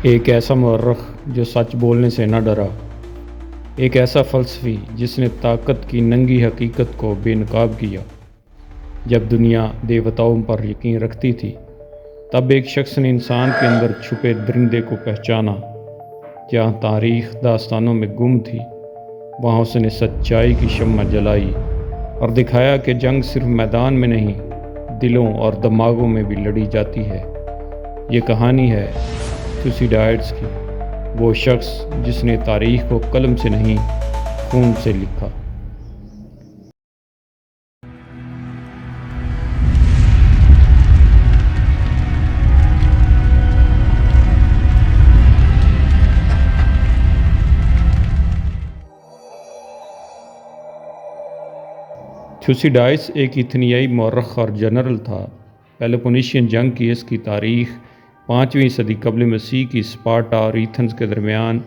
ایک ایسا مورخ جو سچ بولنے سے نہ ڈرا، ایک ایسا فلسفی جس نے طاقت کی ننگی حقیقت کو بے نقاب کیا۔ جب دنیا دیوتاؤں پر یقین رکھتی تھی، تب ایک شخص نے انسان کے اندر چھپے درندے کو پہچانا۔ جہاں تاریخ داستانوں میں گم تھی، وہاں اس نے سچائی کی شمع جلائی اور دکھایا کہ جنگ صرف میدان میں نہیں، دلوں اور دماغوں میں بھی لڑی جاتی ہے۔ یہ کہانی ہے تھوسیڈائڈس کی، وہ شخص جس نے تاریخ کو قلم سے نہیں، خون سے لکھا۔ تھوسیڈائڈس ایک ایتھنیائی مورخ اور جنرل تھا۔ پیلوپونیشین جنگ کی اس کی تاریخ 5ویں صدی قبل مسیح کی اسپارٹا اور ایتھنز کے درمیان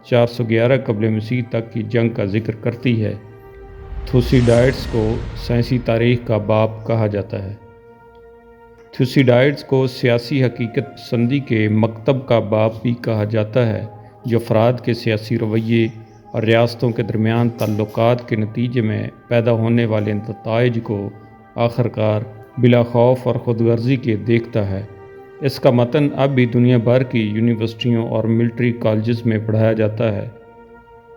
411 قبل مسیح تک کی جنگ کا ذکر کرتی ہے۔ تھوسیڈائڈس کو سائنسی تاریخ کا باپ کہا جاتا ہے۔ تھوسیڈائڈس کو سیاسی حقیقت پسندی کے مکتب کا باپ بھی کہا جاتا ہے، جو افراد کے سیاسی رویے اور ریاستوں کے درمیان تعلقات کے نتیجے میں پیدا ہونے والے نتائج کو آخرکار بلا خوف اور خود غرضی کے دیکھتا ہے۔ اس کا متن اب بھی دنیا بھر کی یونیورسٹیوں اور ملٹری کالجز میں پڑھایا جاتا ہے۔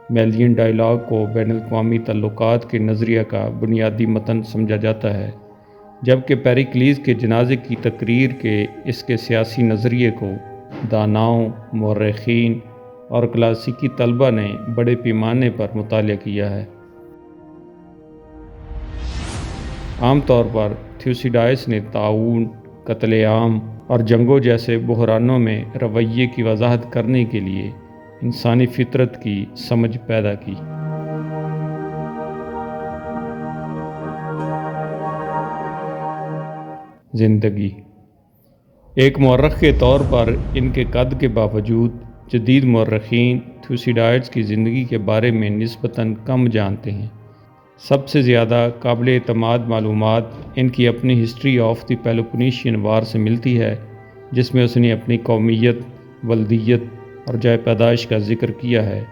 میلین ڈائیلاگ کو بین الاقوامی تعلقات کے نظریہ کا بنیادی متن سمجھا جاتا ہے، جبکہ پیریکلیز کے جنازے کی تقریر کے اس کے سیاسی نظریے کو داناؤں، مورخین اور کلاسیکی طلباء نے بڑے پیمانے پر مطالعہ کیا ہے۔ عام طور پر تھوسیڈائڈس نے طاعون، قتل عام اور جنگوں جیسے بحرانوں میں رویے کی وضاحت کرنے کے لیے انسانی فطرت کی سمجھ پیدا کی۔ زندگی ایک مورخ کے طور پر ان کے قد کے باوجود جدید مورخین تھوسیڈائڈس کی زندگی کے بارے میں نسبتاً کم جانتے ہیں۔ سب سے زیادہ قابل اعتماد معلومات ان کی اپنی ہسٹری آف دی پیلوپونیشین وار سے ملتی ہے، جس میں اس نے اپنی قومیت، ولدیت اور جائے پیدائش کا ذکر کیا ہے۔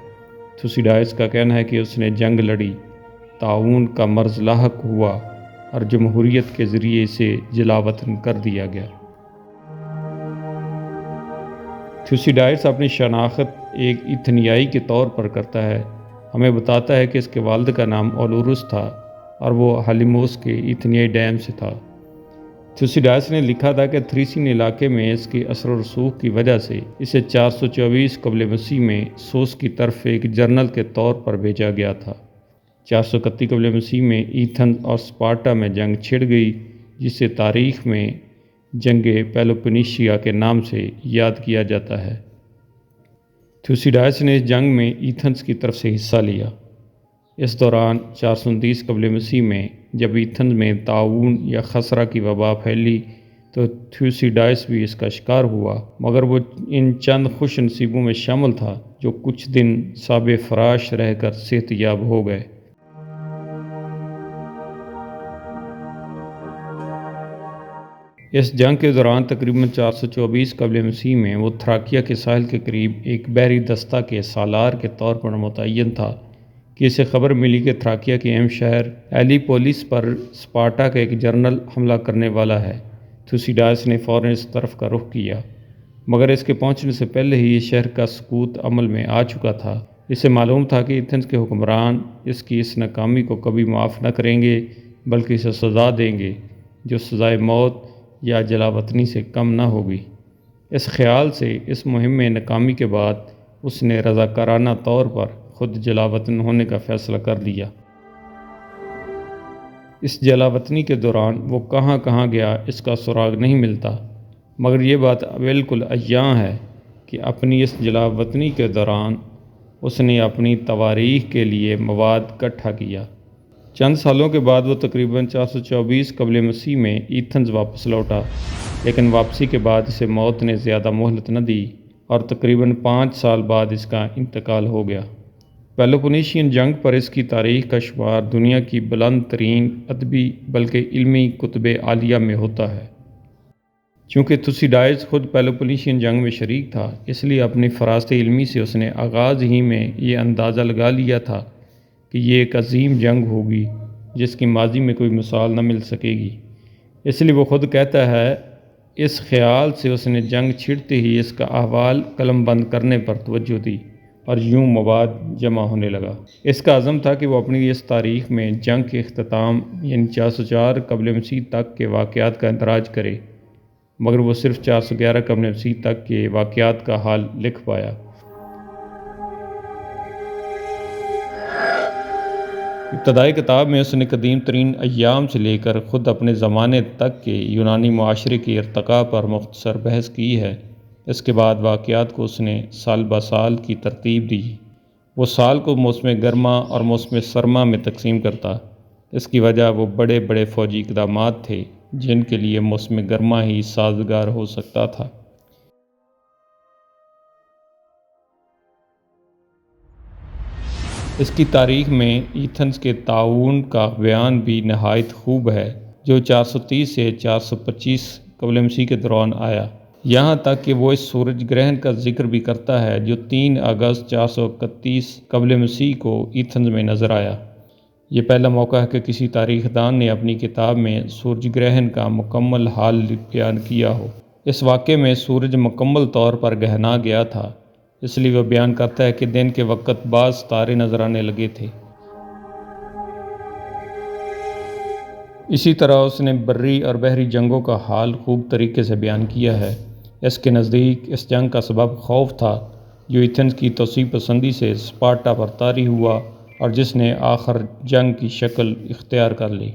تھوسیڈائڈس کا کہنا ہے کہ اس نے جنگ لڑی، طاعون کا مرض لاحق ہوا اور جمہوریت کے ذریعے سے جلاوطن کر دیا گیا۔ تھوسیڈائڈس اپنی شناخت ایک ایتھنیائی کے طور پر کرتا ہے۔ ہمیں بتاتا ہے کہ اس کے والد کا نام اولورس تھا اور وہ ہالیموس کے ایتھنیائی ڈیم سے تھا۔ تھوسیڈائڈس نے لکھا تھا کہ تھریسین علاقے میں اس کے اثر و رسوخ کی وجہ سے اسے 424 قبل مسیح میں سوس کی طرف ایک جرنل کے طور پر بھیجا گیا تھا۔ 431 قبل مسیح میں ایتھنز اور اسپارٹا میں جنگ چھڑ گئی، جسے تاریخ میں جنگ پیلوپونیشیا کے نام سے یاد کیا جاتا ہے۔ تھوسیڈائڈس نے اس جنگ میں ایتھنز کی طرف سے حصہ لیا۔ اس دوران 429 قبل مسیح میں جب ایتھنز میں طاعون یا خسرہ کی وبا پھیلی تو تھوسیڈائڈس بھی اس کا شکار ہوا، مگر وہ ان چند خوش نصیبوں میں شامل تھا جو کچھ دن صاب فراش رہ کر صحت یاب ہو گئے۔ اس جنگ کے دوران تقریباً 424 قبل مسیح میں وہ تھراکیا کے ساحل کے قریب ایک بحری دستہ کے سالار کے طور پر متعین تھا کہ اسے خبر ملی کہ تھراکیا کے اہم شہر ایلی پولیس پر اسپارٹا کا ایک جرنل حملہ کرنے والا ہے۔ تھوسیڈائڈس نے فوراً اس طرف کا رخ کیا، مگر اس کے پہنچنے سے پہلے ہی یہ شہر کا سقوط عمل میں آ چکا تھا۔ اسے معلوم تھا کہ ایتھنز کے حکمران اس کی اس ناکامی کو کبھی معاف نہ کریں گے، بلکہ اسے سزا دیں گے جو سزائے موت یا جلاوطنی سے کم نہ ہوگی۔ اس خیال سے اس مہم میں ناکامی کے بعد اس نے رضاکارانہ طور پر خود جلاوطن ہونے کا فیصلہ کر لیا۔ اس جلاوطنی کے دوران وہ کہاں کہاں گیا اس کا سراغ نہیں ملتا، مگر یہ بات بالکل عیاں ہے کہ اپنی اس جلاوطنی کے دوران اس نے اپنی تواریخ کے لیے مواد اکٹھا کیا۔ چند سالوں کے بعد وہ تقریباً 424 قبل مسیح میں ایتھنز واپس لوٹا، لیکن واپسی کے بعد اسے موت نے زیادہ مہلت نہ دی اور تقریباً 5 سال بعد اس کا انتقال ہو گیا۔ پیلوپونیشین جنگ پر اس کی تاریخ کا شمار دنیا کی بلند ترین ادبی بلکہ علمی کتب عالیہ میں ہوتا ہے۔ چونکہ تھوسیڈائڈس خود پیلوپونیشین جنگ میں شریک تھا، اس لیے اپنی فراست علمی سے اس نے آغاز ہی میں یہ اندازہ لگا لیا تھا کہ یہ ایک عظیم جنگ ہوگی جس کی ماضی میں کوئی مثال نہ مل سکے گی۔ اس لیے وہ خود کہتا ہے، اس خیال سے اس نے جنگ چھڑتے ہی اس کا احوال قلم بند کرنے پر توجہ دی اور یوں مواد جمع ہونے لگا۔ اس کا عزم تھا کہ وہ اپنی اس تاریخ میں جنگ کے اختتام یعنی 404 قبل مسیح تک کے واقعات کا اندراج کرے، مگر وہ صرف 411 قبل مسیح تک کے واقعات کا حال لکھ پایا۔ ابتدائی کتاب میں اس نے قدیم ترین ایام سے لے کر خود اپنے زمانے تک کے یونانی معاشرے کی ارتقاء پر مختصر بحث کی ہے۔ اس کے بعد واقعات کو اس نے سال بہ سال کی ترتیب دی۔ وہ سال کو موسم گرما اور موسم سرما میں تقسیم کرتا۔ اس کی وجہ وہ بڑے بڑے فوجی اقدامات تھے جن کے لیے موسم گرما ہی سازگار ہو سکتا تھا۔ اس کی تاریخ میں ایتھنز کے طاعون کا بیان بھی نہایت خوب ہے، جو 430 سے 425 قبل مسیح کے دوران آیا۔ یہاں تک کہ وہ اس سورج گرہن کا ذکر بھی کرتا ہے جو 3 اگست 431 قبل مسیح کو ایتھنز میں نظر آیا۔ یہ پہلا موقع ہے کہ کسی تاریخ دان نے اپنی کتاب میں سورج گرہن کا مکمل حال بیان کیا ہو۔ اس واقعے میں سورج مکمل طور پر گہنا گیا تھا، اس لیے وہ بیان کرتا ہے کہ دن کے وقت بعض ستارے نظر آنے لگے تھے۔ اسی طرح اس نے بری اور بحری جنگوں کا حال خوب طریقے سے بیان کیا ہے۔ اس کے نزدیک اس جنگ کا سبب خوف تھا جو ایتھنز کی توسیع پسندی سے اسپارٹا پر طاری ہوا اور جس نے آخر جنگ کی شکل اختیار کر لی۔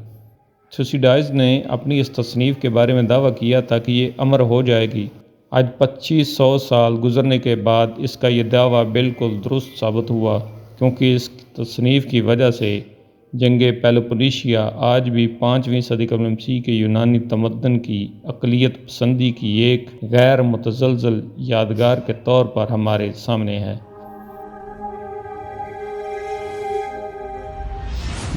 تھوسیڈائڈس نے اپنی اس تصنیف کے بارے میں دعویٰ کیا تھا کہ یہ امر ہو جائے گی۔ آج 2500 سال گزرنے کے بعد اس کا یہ دعویٰ بالکل درست ثابت ہوا، کیونکہ اس تصنیف کی وجہ سے جنگ پیلوپونیشیا آج بھی 5ویں صدی قبل مسیح کے یونانی تمدن کی اقلیت پسندی کی ایک غیر متزلزل یادگار کے طور پر ہمارے سامنے ہے۔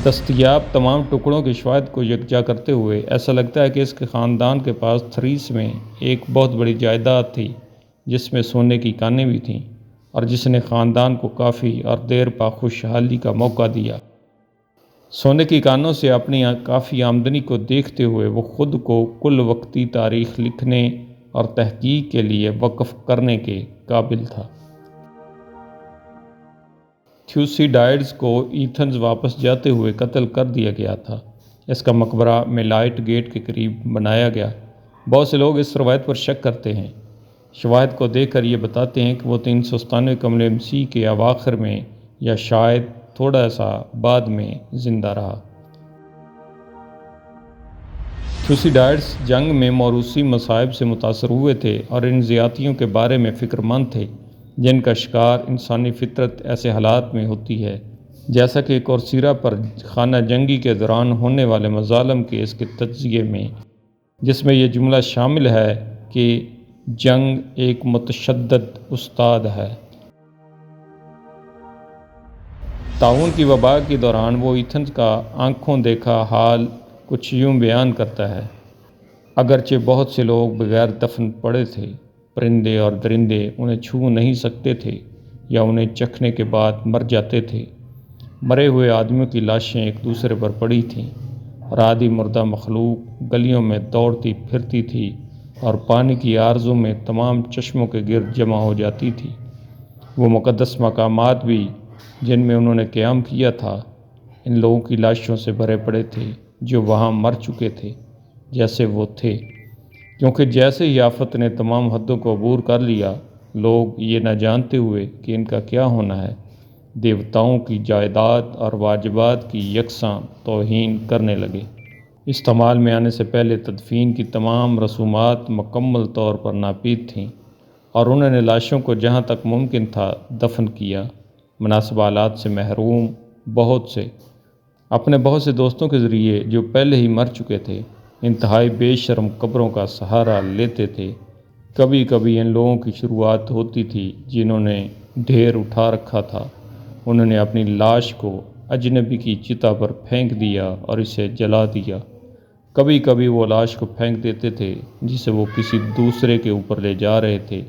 دستیاب تمام ٹکڑوں کے شواہد کو یکجا کرتے ہوئے ایسا لگتا ہے کہ اس کے خاندان کے پاس تھریس میں ایک بہت بڑی جائیداد تھی جس میں سونے کی کانیں بھی تھیں، اور جس نے خاندان کو کافی اور دیر پا خوشحالی کا موقع دیا۔ سونے کی کانوں سے اپنی کافی آمدنی کو دیکھتے ہوئے وہ خود کو کل وقتی تاریخ لکھنے اور تحقیق کے لیے وقف کرنے کے قابل تھا۔ تھوسیڈائڈس کو ایتھنز واپس جاتے ہوئے قتل کر دیا گیا تھا۔ اس کا مقبرہ میلائٹ گیٹ کے قریب بنایا گیا۔ بہت سے لوگ اس روایت پر شک کرتے ہیں، شواہد کو دیکھ کر یہ بتاتے ہیں کہ وہ 397 قبل مسیح کے اواخر میں یا شاید تھوڑا سا بعد میں زندہ رہا۔ تھوسیڈائڈس جنگ میں موروثی مصائب سے متاثر ہوئے تھے اور ان زیادتیوں کے بارے میں فکر مند تھے جن کا شکار انسانی فطرت ایسے حالات میں ہوتی ہے، جیسا کہ کورسیرا پر خانہ جنگی کے دوران ہونے والے مظالم کے اس کے تجزیے میں، جس میں یہ جملہ شامل ہے کہ جنگ ایک متشدد استاد ہے۔ طاعون کی وبا کے دوران وہ ایتھنز کا آنکھوں دیکھا حال کچھ یوں بیان کرتا ہے: اگرچہ بہت سے لوگ بغیر دفن پڑے تھے، پرندے اور درندے انہیں چھو نہیں سکتے تھے یا انہیں چکھنے کے بعد مر جاتے تھے۔ مرے ہوئے آدمیوں کی لاشیں ایک دوسرے پر پڑی تھیں اور آدھی مردہ مخلوق گلیوں میں دوڑتی پھرتی تھی اور پانی کی آرزوں میں تمام چشموں کے گرد جمع ہو جاتی تھی۔ وہ مقدس مقامات بھی جن میں انہوں نے قیام کیا تھا ان لوگوں کی لاشوں سے بھرے پڑے تھے جو وہاں مر چکے تھے جیسے وہ تھے، کیونکہ جیسے ہی آفت نے تمام حدوں کو عبور کر لیا، لوگ یہ نہ جانتے ہوئے کہ ان کا کیا ہونا ہے، دیوتاؤں کی جائیداد اور واجبات کی یکساں توہین کرنے لگے۔ استعمال میں آنے سے پہلے تدفین کی تمام رسومات مکمل طور پر ناپید تھیں اور انہوں نے لاشوں کو جہاں تک ممکن تھا دفن کیا۔ مناسب آلات سے محروم اپنے بہت سے دوستوں کے ذریعے جو پہلے ہی مر چکے تھے، انتہائی بے شرم قبروں کا سہارا لیتے تھے۔ کبھی کبھی ان لوگوں کی شروعات ہوتی تھی جنہوں نے ڈھیر اٹھا رکھا تھا، انہوں نے اپنی لاش کو اجنبی کی چتا پر پھینک دیا اور اسے جلا دیا۔ کبھی کبھی وہ لاش کو پھینک دیتے تھے جسے وہ کسی دوسرے کے اوپر لے جا رہے تھے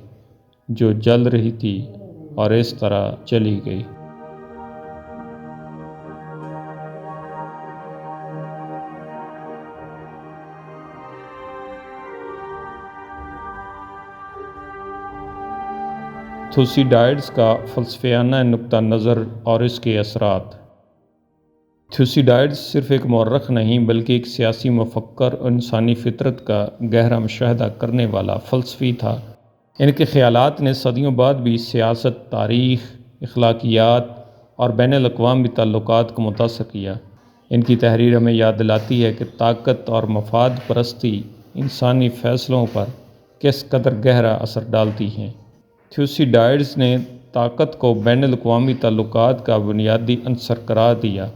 جو جل رہی تھی، اور اس طرح چلی گئی۔ تھوسیڈائڈس کا فلسفیانہ نقطہ نظر اور اس کے اثرات۔ تھوسیڈائڈس صرف ایک مورخ نہیں بلکہ ایک سیاسی مفکر اور انسانی فطرت کا گہرا مشاہدہ کرنے والا فلسفی تھا۔ ان کے خیالات نے صدیوں بعد بھی سیاست، تاریخ، اخلاقیات اور بین الاقوامی تعلقات کو متاثر کیا۔ ان کی تحریر ہمیں یاد دلاتی ہے کہ طاقت اور مفاد پرستی انسانی فیصلوں پر کس قدر گہرا اثر ڈالتی ہیں۔ تھوسیڈائڈس نے طاقت کو بین الاقوامی تعلقات کا بنیادی عنصر قرار دیا۔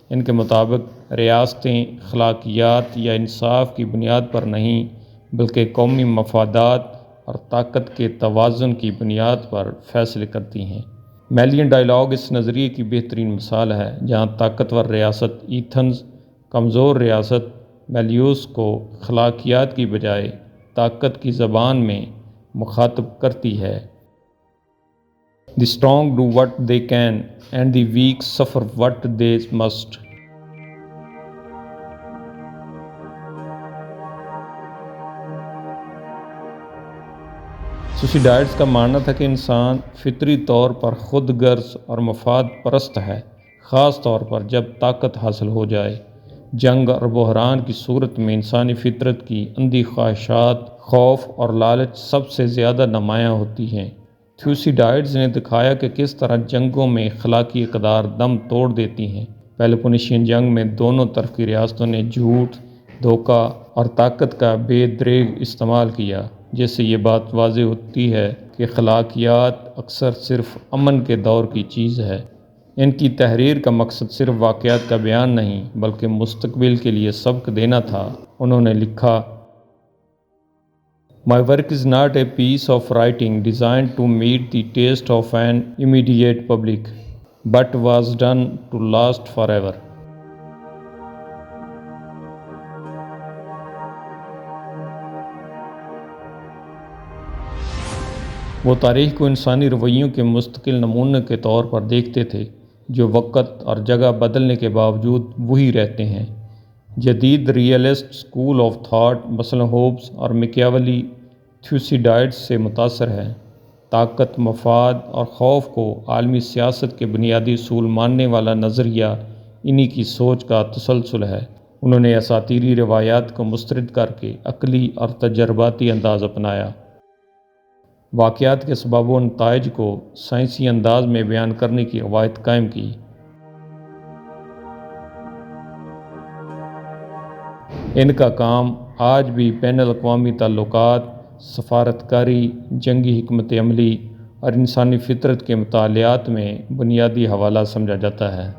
ان کے مطابق ریاستیں اخلاقیات یا انصاف کی بنیاد پر نہیں بلکہ قومی مفادات اور طاقت کے توازن کی بنیاد پر فیصلے کرتی ہیں۔ میلین ڈائیلاگ اس نظریے کی بہترین مثال ہے، جہاں طاقتور ریاست ایتھنز کمزور ریاست میلیوس کو اخلاقیات کی بجائے طاقت کی زبان میں مخاطب کرتی ہے۔ The strong do what they can and the weak suffer what they must۔ تھوسیڈائڈس کا ماننا تھا کہ انسان فطری طور پر خود غرض اور مفاد پرست ہے، خاص طور پر جب طاقت حاصل ہو جائے۔ جنگ اور بحران کی صورت میں انسانی فطرت کی اندھی خواہشات، خوف اور لالچ سب سے زیادہ نمایاں ہوتی ہیں۔ تھوسیڈائڈس نے دکھایا کہ کس طرح جنگوں میں اخلاقی اقدار دم توڑ دیتی ہیں۔ پیلوپونیشین جنگ میں دونوں طرف کی ریاستوں نے جھوٹ، دھوکہ اور طاقت کا بے دریغ استعمال کیا، جس سے یہ بات واضح ہوتی ہے کہ اخلاقیات اکثر صرف امن کے دور کی چیز ہے۔ ان کی تحریر کا مقصد صرف واقعات کا بیان نہیں بلکہ مستقبل کے لیے سبق دینا تھا۔ انہوں نے لکھا، My work is not a piece of writing designed to meet the taste of an immediate public, but was done to last forever۔ وہ تاریخ کو انسانی رویوں کے مستقل نمونے کے طور پر دیکھتے تھے، جو وقت اور جگہ بدلنے کے باوجود وہی رہتے ہیں۔ جدید ریئلسٹ اسکول آف تھاٹ مثلاً ہوبز اور میکیاولی تھوسیڈائڈس سے متاثر ہے۔ طاقت، مفاد اور خوف کو عالمی سیاست کے بنیادی اصول ماننے والا نظریہ انہی کی سوچ کا تسلسل ہے۔ انہوں نے اساطیری روایات کو مسترد کر کے عقلی اور تجرباتی انداز اپنایا۔ واقعات کے اسباب و نتائج کو سائنسی انداز میں بیان کرنے کی روایت قائم کی۔ ان کا کام آج بھی بین الاقوامی تعلقات، سفارتکاری، جنگی حکمت عملی اور انسانی فطرت کے مطالعات میں بنیادی حوالہ سمجھا جاتا ہے۔